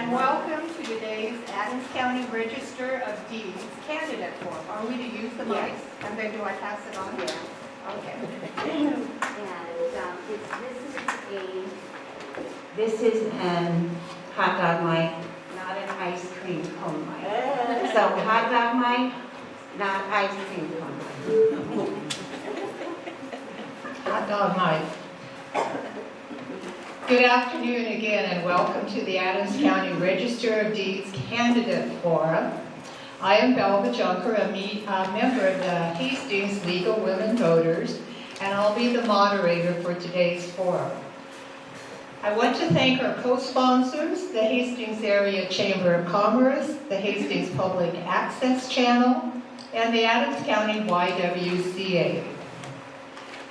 and welcome to today's Adams County Register of Deeds candidate form. Are we to use the mic? Yes. And then do I pass it on? Yeah. Okay. And this is an hot dog mic, not an ice cream cone mic. So hot dog mic, not ice cream cone mic. Hot dog mic. Good afternoon again, and welcome to the Adams County Register of Deeds candidate forum. I am Belva Junker, a member of the Hastings League of Women Voters, and I'll be the moderator for today's forum. I want to thank our co-sponsors, the Hastings Area Chamber of Commerce, the Hastings Public Access Channel, and the Adams County YWCA.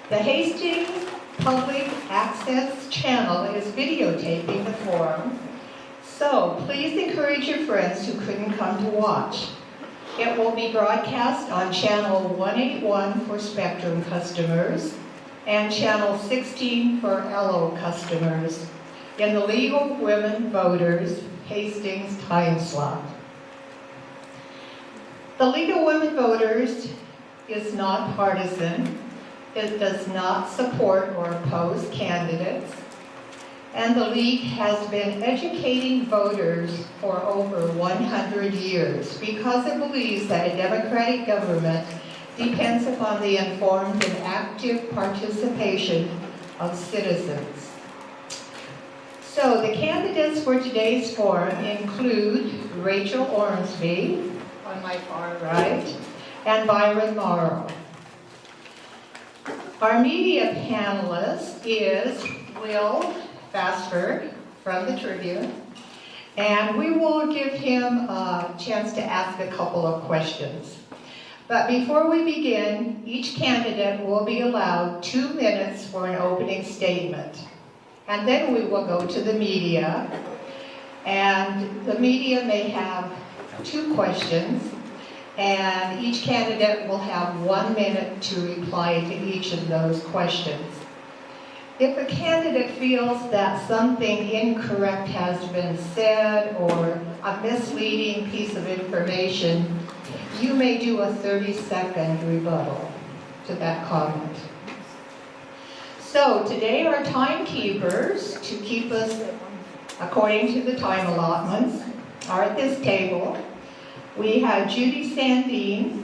The Hastings Public Access Channel is videotaping the forum, so please encourage your friends who couldn't come to watch. It will be broadcast on Channel 181 for Spectrum customers and Channel 16 for LO customers in the League of Women Voters Hastings time slot. The League of Women Voters is not partisan. It does not support or oppose candidates, and the League has been educating voters for over 100 years because it believes that a democratic government depends upon the informed and active participation of citizens. So the candidates for today's forum include Rachel Ormsby, on my far right, and Byron Morrow. Our media panelist is Will Fastberg from the Tribune, and we will give him a chance to ask a couple of questions. But before we begin, each candidate will be allowed 2 minutes for an opening statement. And then we will go to the media, and the media may have 2 questions, and each candidate will have 1 minute to reply to each of those questions. If a candidate feels that something incorrect has been said or a misleading piece of information, you may do a 30-second rebuttal to that comment. So today our timekeepers, to keep us according to the time allotments, are at this table. We have Judy Sandine.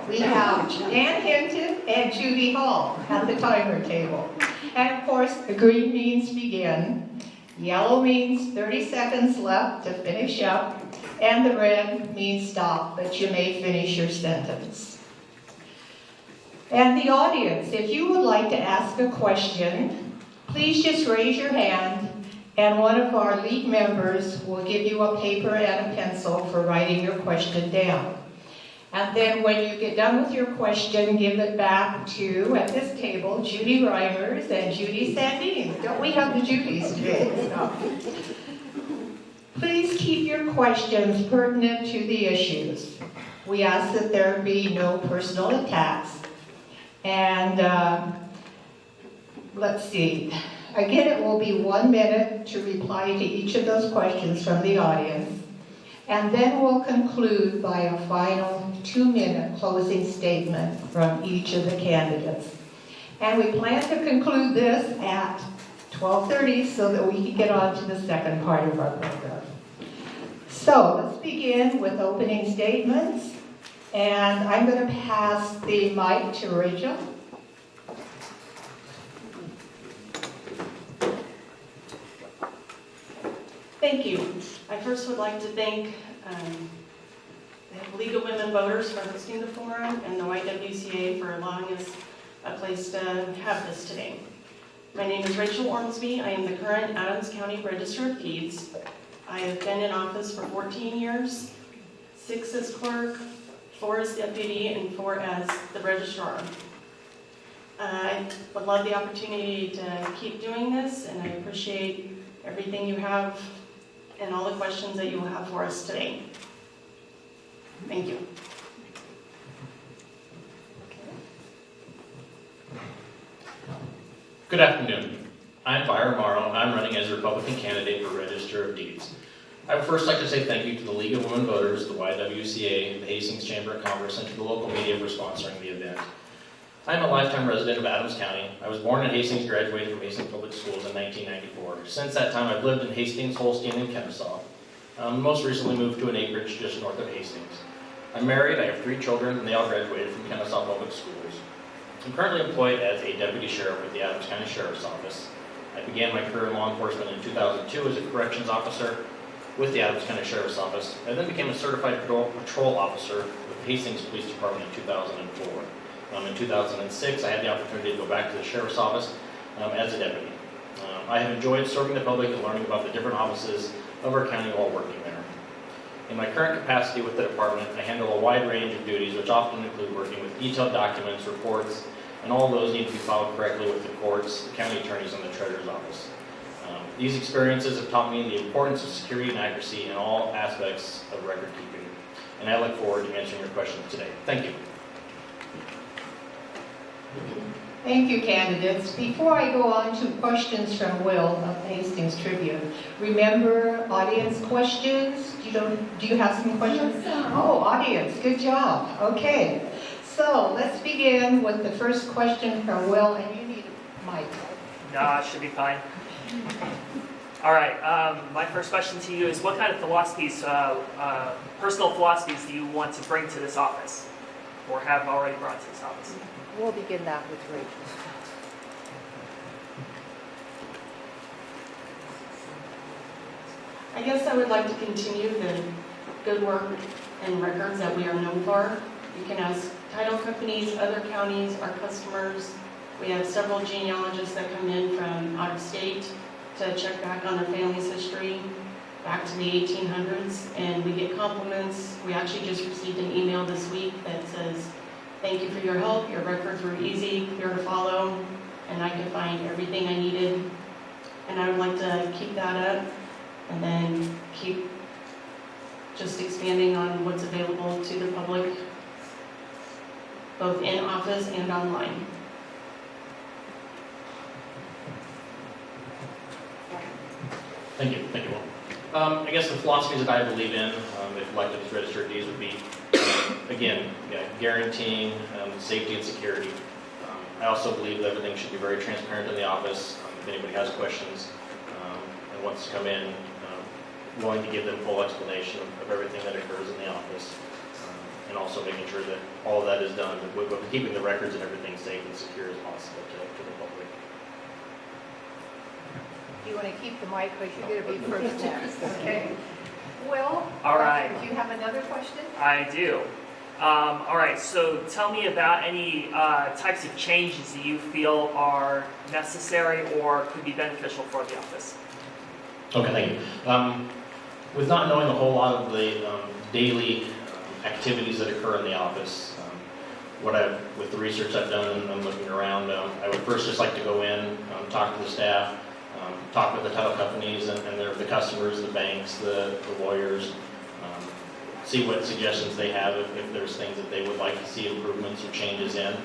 We have Dan Hinton and Judy Hall at the timer table. And of course, the green means begin, yellow means 30 seconds left to finish up, and the red means stop, but you may finish your sentence. And the audience, if you would like to ask a question, please just raise your hand, and one of our league members will give you a paper and a pencil for writing your question down. And then when you get done with your question, give it back to, at this table, Judy Reimers and Judy Sandine. Don't we have the Judys today? No. Please keep your questions pertinent to the issues. We ask that there be no personal attacks. And let's see. Again, it will be 1 minute to reply to each of those questions from the audience. And then we'll conclude by a final 2-minute closing statement from each of the candidates. And we plan to conclude this at 12:30 so that we can get on to the second part of our program. So let's begin with opening statements. And I'm going to pass the mic to Rachel. Thank you. I first would like to thank the League of Women Voters for hosting the forum and the YWCA for allowing us a place to have this today. My name is Rachel Ormsby. I am the current Adams County Register of Deeds. I have been in office for 14 years, 6 as clerk, 4 as deputy, and 4 as the registrar. I would love the opportunity to keep doing this, and I appreciate everything you have and all the questions that you will have for us today. Thank you. Good afternoon. I'm Byron Morrow, and I'm running as a Republican candidate for Register of Deeds. I would first like to say thank you to the League of Women Voters, the YWCA, the Hastings Chamber of Commerce, and to the local media for sponsoring the event. I am a lifetime resident of Adams County. I was born in Hastings, graduated from Hastings Public Schools in 1994. Since that time, I've lived in Hastings, Holstein, and Kennesaw. Most recently moved to an acreage just north of Hastings. I'm married, I have 3 children, and they all graduated from Kennesaw Public Schools. I'm currently employed as a deputy sheriff with the Adams County Sheriff's Office. I began my career in law enforcement in 2002 as a corrections officer with the Adams County Sheriff's Office. I then became a certified patrol officer with the Hastings Police Department in 2004. In 2006, I had the opportunity to go back to the Sheriff's Office as a deputy. I have enjoyed serving the public and learning about the different offices of our county while working there. In my current capacity with the department, I handle a wide range of duties, which often include working with detailed documents, reports, and all those need to be filed correctly with the courts, the county attorneys, and the treasurer's office. These experiences have taught me the importance of security and accuracy in all aspects of record keeping, and I look forward to answering your questions today. Thank you. Thank you, candidates. Before I go on to questions from Will of Hastings Tribune, remember audience questions? Do you have some questions? Oh, audience, good job. Okay, so let's begin with the first question from Will, and you need a mic. No, it should be fine. All right, my first question to you is what kind of philosophies, personal philosophies do you want to bring to this office or have already brought to this office? We'll begin that with Rachel. I guess I would like to continue the good work and records that we are known for. You can ask title companies, other counties, our customers. We have several genealogists that come in from out of state to check back on their family's history back to the 1800s, and we get compliments. We actually just received an email this week that says, "Thank you for your help. Your records were easy, clear to follow, and I could find everything I needed." And I would like to keep that up and then keep just expanding on what's available to the public, both in office and online. Thank you, Will. I guess the philosophies that I believe in, if elected as registered deeds, would be, again, guaranteeing safety and security. I also believe that everything should be very transparent in the office. If anybody has questions and wants to come in, willing to give them full explanation of everything that occurs in the office, and also making sure that all of that is done with keeping the records and everything safe and secure as possible to the public. Do you want to keep the mic, because you're going to be first next, okay? Will? All right. Do you have another question? I do. All right, so tell me about any types of changes that you feel are necessary or could be beneficial for the office. Okay, thank you. With not knowing a whole lot of the daily activities that occur in the office, with the research I've done and looking around, I would first just like to go in, talk to the staff, talk with the title companies and the customers, the banks, the lawyers, see what suggestions they have if there's things that they would like to see improvements or changes in.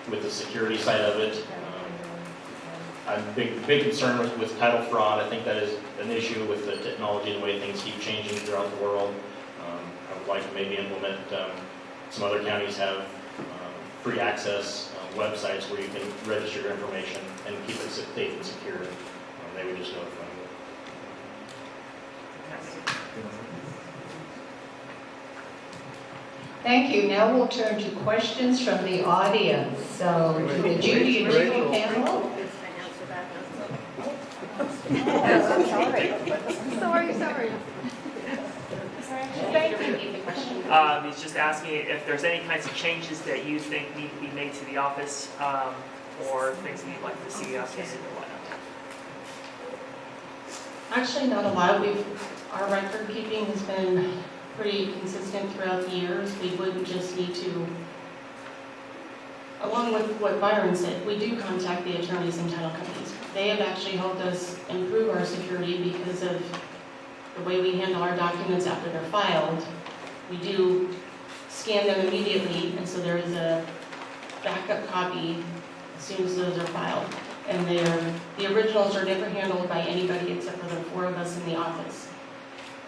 With the security side of it, I'm big concern with title fraud. I think that is an issue with the technology and the way things keep changing throughout the world. I would like to maybe implement, some other counties have free access websites where you can register your information and keep it safe and secure. They would just notify you. Thank you. Now we'll turn to questions from the audience. So, to the Judy and Jill panel. Sorry. He's just asking if there's any kinds of changes that you think need to be made to the office or things that you'd like to see us do or whatnot. Actually, not a lot. Our record keeping has been pretty consistent throughout the years. We wouldn't just need to, along with what Byron said, we do contact the attorneys and title companies. They have actually helped us improve our security because of the way we handle our documents after they're filed. We do scan them immediately, and so there is a backup copy as soon as those are filed. And the originals are never handled by anybody except for the 4 of us in the office.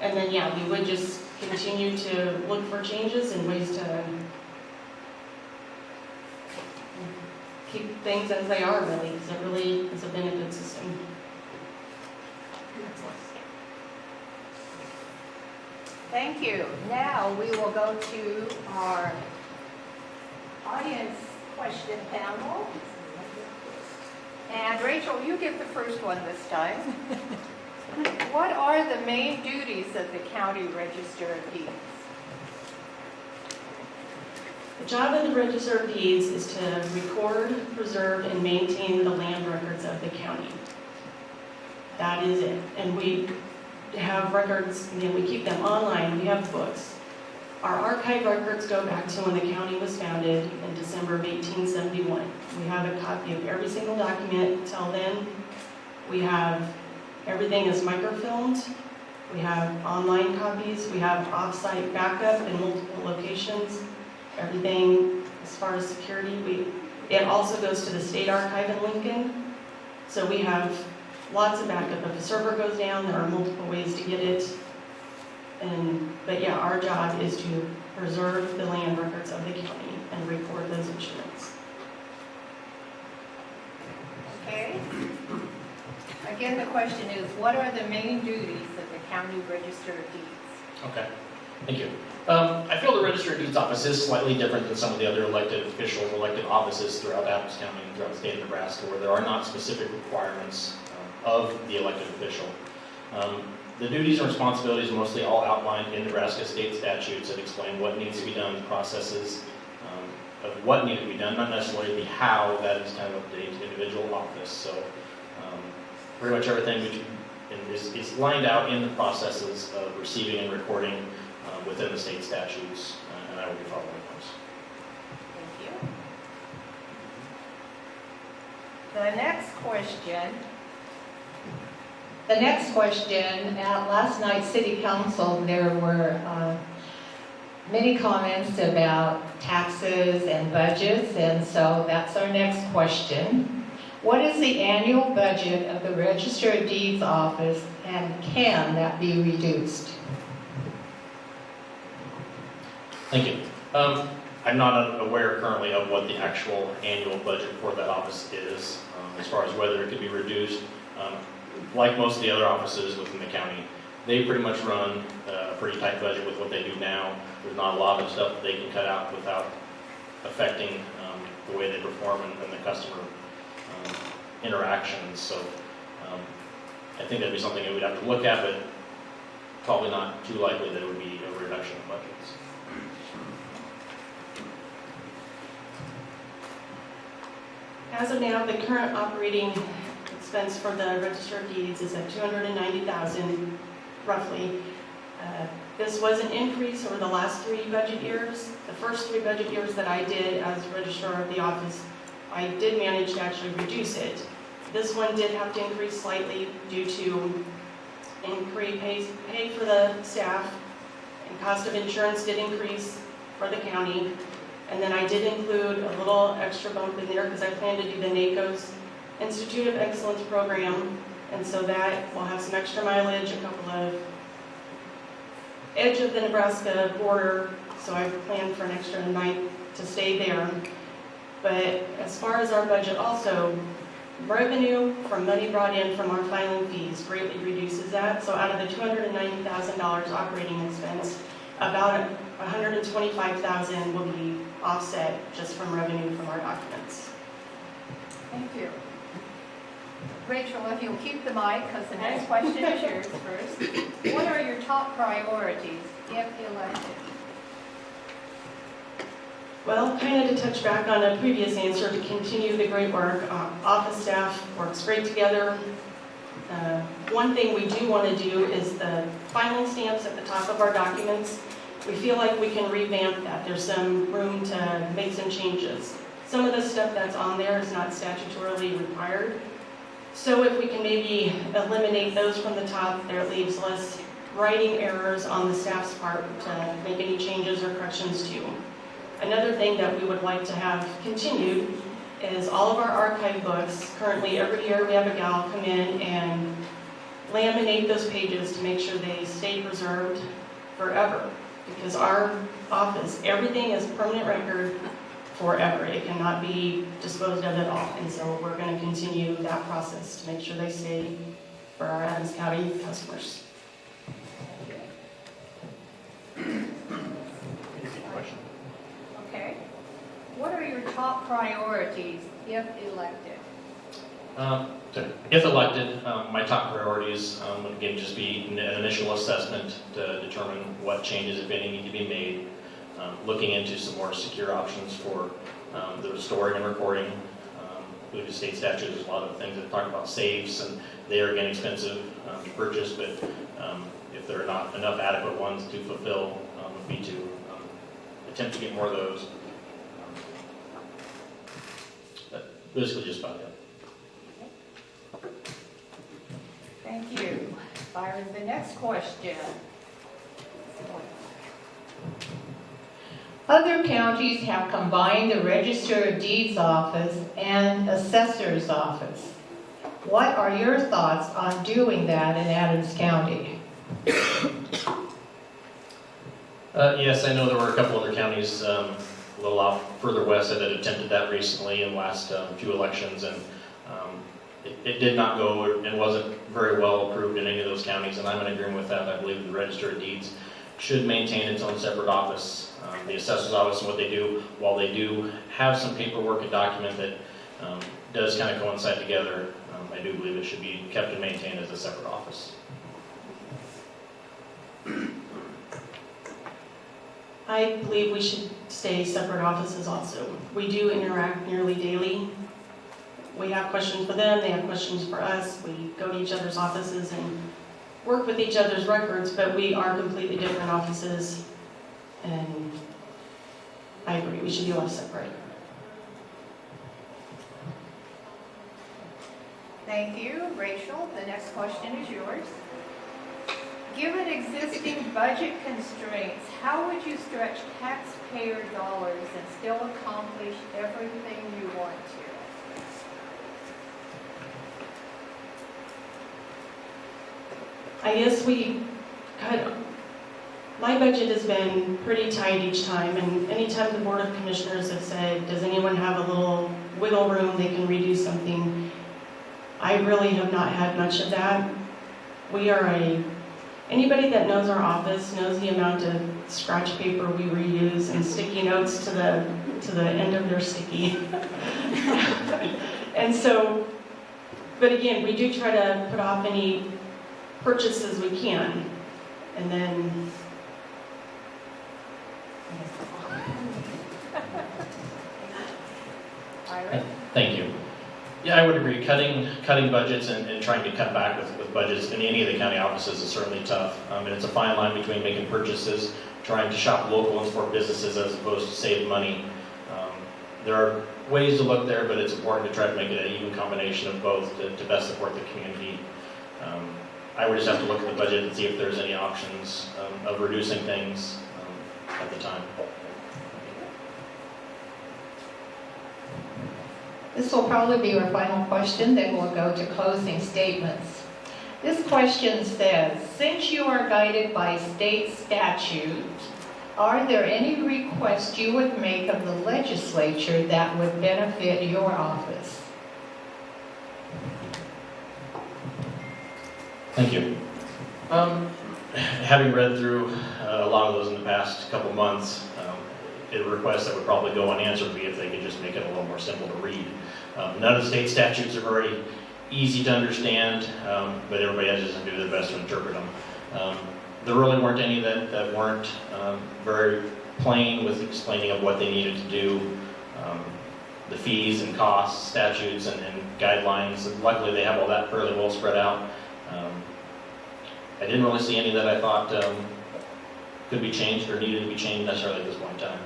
And then, yeah, we would just continue to look for changes and ways to keep things as they are, really, because it really is a benefit system. Thank you. Now we will go to our audience question panel. And Rachel, you get the first one this time. What are the main duties of the County Register of Deeds? The job of the Register of Deeds is to record, preserve, and maintain the land records of the county. That is it. And we have records, again, we keep them online, we have books. Our archive records go back to when the county was founded in December of 1871. We have a copy of every single document till then. We have everything is microfilmed. We have online copies. We have off-site backup in multiple locations. Everything as far as security, it also goes to the State Archive in Lincoln. So we have lots of backup. If a server goes down, there are multiple ways to get it. But yeah, our job is to preserve the land records of the county and record those instruments. Okay. Again, the question is, what are the main duties of the County Register of Deeds? Okay, thank you. I feel the Register of Deeds office is slightly different than some of the other elected officials, elected offices throughout Adams County and throughout the state of Nebraska, where there are not specific requirements of the elected official. The duties and responsibilities are mostly all outlined in Nebraska state statutes that explain what needs to be done, processes of what needs to be done, not necessarily the how. That is kind of up to each individual office. So pretty much everything is lined out in the processes of receiving and recording within the state statutes, and I will be following those. Thank you. The next question, at last night's city council, there were many comments about taxes and budgets, and so that's our next question. What is the annual budget of the Register of Deeds office, and can that be reduced? Thank you. I'm not aware currently of what the actual annual budget for that office is, as far as whether it could be reduced. Like most of the other offices within the county, they pretty much run a pretty tight budget with what they do now. There's not a lot of stuff that they can cut out without affecting the way they perform and the customer interactions. So I think that'd be something that we'd have to look at, but probably not too likely that it would be a reduction in budgets. As of now, the current operating expense for the Register of Deeds is at $290,000, roughly. This was an increase over the last 3 budget years. The first 3 budget years that I did as registrar of the office, I did manage to actually reduce it. This one did have to increase slightly due to increase pay for the staff, and cost of insurance did increase for the county. And then I did include a little extra bump in there because I plan to do the NACO's Institute of Excellence program, and so that will have some extra mileage, a couple of edge of the Nebraska border, so I planned for an extra night to stay there. But as far as our budget also, revenue from money brought in from our filing fees greatly reduces that. So out of the $290,000 operating expense, about $125,000 will be offset just from revenue from our documents. Thank you. Rachel, if you'll keep the mic, because the next question is yours first. What are your top priorities if elected? Well, kind of to touch back on a previous answer, to continue the great work. Office staff works great together. One thing we do want to do is the filing stamps at the top of our documents. We feel like we can revamp that. There's some room to make some changes. Some of the stuff that's on there is not statutorily required. So if we can maybe eliminate those from the top, there leaves less writing errors on the staff's part to make any changes or corrections to. Another thing that we would like to have continued is all of our archive books. Currently, every year we have a gal come in and laminate those pages to make sure they stay preserved forever. Because our office, everything is permanent record forever. It cannot be disposed of at all. And so we're going to continue that process to make sure they stay for our Adams County customers. Okay. What are your top priorities if elected? If elected, my top priorities would again just be an initial assessment to determine what changes, if any, need to be made. Looking into some more secure options for the storing and recording. I believe the state statute, there's a lot of things that talk about safes, and they are again expensive to purchase, but if there are not enough adequate ones to fulfill, would be to attempt to get more of those. But basically just about that. Thank you. Byron, the next question. Other counties have combined the Register of Deeds office and Assessor's office. What are your thoughts on doing that in Adams County? Yes, I know there were a couple other counties a little off further west that had attempted that recently in the last few elections, and it did not go and wasn't very well approved in any of those counties, and I'm in agreement with that. I believe the Register of Deeds should maintain its own separate office. The Assessor's office and what they do, while they do have some paperwork and document that does kind of coincide together, I do believe it should be kept and maintained as a separate office. I believe we should stay separate offices also. We do interact nearly daily. We have questions for them, they have questions for us. We go to each other's offices and work with each other's records, but we are completely different offices. And I agree, we should be left separate. Thank you. Rachel, the next question is yours. Given existing budget constraints, how would you stretch taxpayer dollars and still accomplish everything you want to? I guess my budget has been pretty tight each time, and anytime the Board of Commissioners have said, does anyone have a little wiggle room they can redo something, I really have not had much of that. Anybody that knows our office knows the amount of scratch paper we reuse and sticky notes to the end of their sticky. And so, but again, we do try to put off any purchases we can, and then Thank you. Yeah, I would agree. Cutting budgets and trying to cut back with budgets in any of the county offices is certainly tough. And it's a fine line between making purchases, trying to shop local and support businesses as opposed to save money. There are ways to look there, but it's important to try to make it an even combination of both to best support the community. I would just have to look at the budget and see if there's any options of reducing things at the time. This will probably be our final question, then we'll go to closing statements. This question says, since you are guided by state statute, are there any requests you would make of the legislature that would benefit your office? Thank you. Having read through a lot of those in the past couple months, a request that would probably go unanswered would be if they could just make it a little more simple to read. None of the state statutes are very easy to understand, but everybody has to do their best to interpret them. There really weren't any that weren't very plain with explaining of what they needed to do, the fees and costs, statutes and guidelines. And luckily they have all that fairly well spread out. I didn't really see any that I thought could be changed or needed to be changed necessarily at this point in time.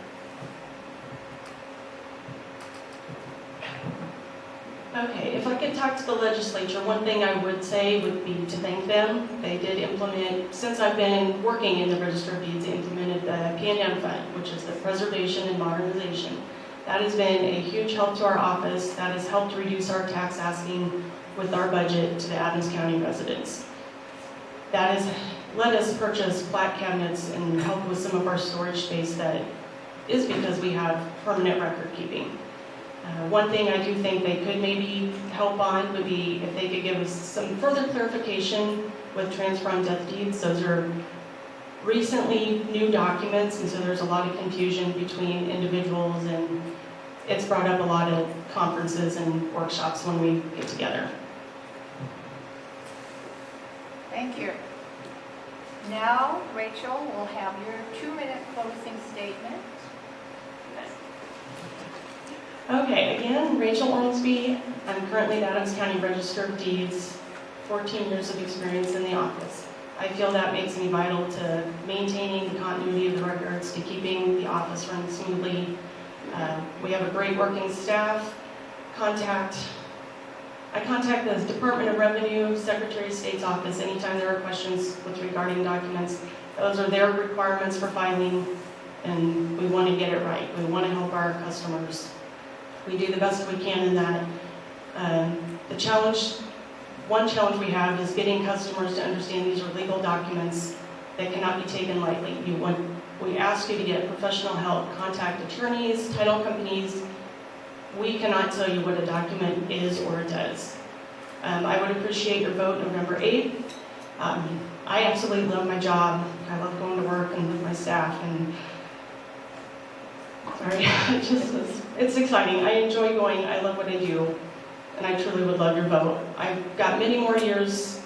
Okay, if I could talk to the legislature, one thing I would say would be to thank them. They did implement, since I've been working in the Register of Deeds, they implemented the PNM Fund, which is the Preservation and Modernization. That has been a huge help to our office. That has helped reduce our tax asking with our budget to the Adams County residents. That has let us purchase flat cabinets and help with some of our storage space that is because we have permanent record keeping. One thing I do think they could maybe help on would be if they could give us some further clarification with transfer on death deeds. Those are recently new documents, and so there's a lot of confusion between individuals, and it's brought up a lot of conferences and workshops when we get together. Thank you. Now, Rachel will have your 2-minute closing statement. Okay, again, Rachel Ormsby. I'm currently the Adams County Register of Deeds, 14 years of experience in the office. I feel that makes me vital to maintaining the continuity of the records, to keeping the office running smoothly. We have a great working staff. I contact the Department of Revenue, Secretary of State's office anytime there are questions regarding documents. Those are their requirements for filing, and we want to get it right. We want to help our customers. We do the best we can in that. One challenge we have is getting customers to understand these are legal documents that cannot be taken lightly. We ask you to get professional help. Contact attorneys, title companies. We cannot tell you what a document is or it does. I would appreciate your vote November 8th. I absolutely love my job. I love going to work and with my staff. And sorry, it's exciting. I enjoy going. I love what I do. And I truly would love your vote. I've got many more years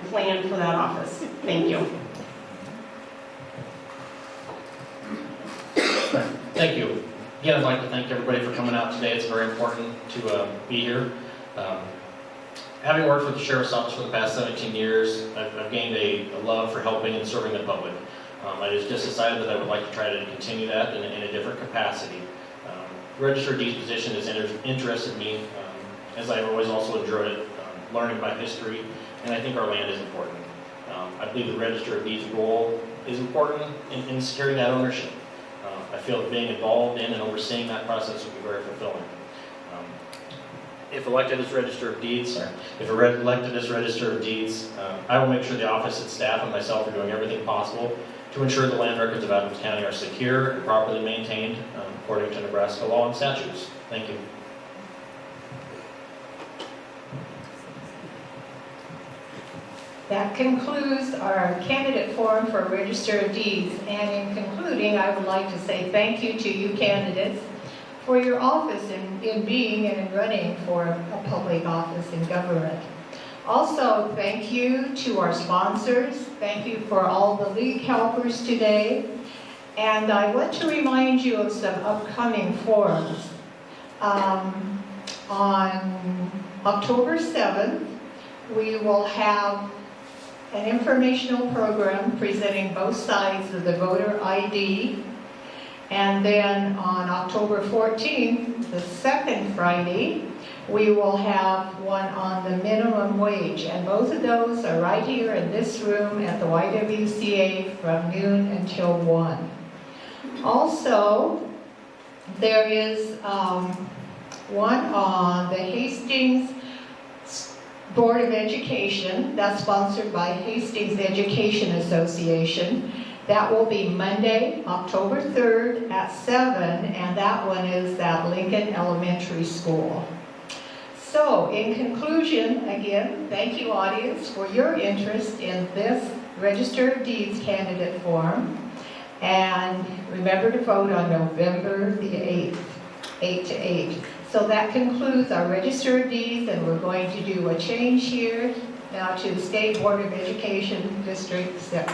planned for that office. Thank you. Thank you. Again, I'd like to thank everybody for coming out today. It's very important to be here. Having worked with the Sheriff's Office for the past 17 years, I've gained a love for helping and serving the public. I just decided that I would like to try to continue that in a different capacity. The Register of Deeds position has interested me, as I've always also enjoyed learning about history, and I think our land is important. I believe the Register of Deeds role is important in securing that ownership. I feel that being involved in and overseeing that process would be very fulfilling. If elected as Register of Deeds, I will make sure the office and staff and myself are doing everything possible to ensure the land records of Adams County are secure and properly maintained according to Nebraska law and statutes. Thank you. That concludes our candidate forum for Register of Deeds. And in concluding, I would like to say thank you to you candidates for your office in being and in running for a public office in government. Also, thank you to our sponsors. Thank you for all the league helpers today. And I want to remind you of some upcoming forums. On October 7th, we will have an informational program presenting both sides of the voter ID. And then on October 14th, the second Friday, we will have one on the minimum wage. And both of those are right here in this room at the YWCA from noon until 1. Also, there is one on the Hastings Board of Education, that's sponsored by Hastings Education Association. That will be Monday, October 3rd at 7, and that one is at Lincoln Elementary School. So, in conclusion, again, thank you, audience, for your interest in this Register of Deeds candidate forum. And remember to vote on November the 8th, 8 to 8. So that concludes our Register of Deeds, and we're going to do a change here now to the State Board of Education, District 6.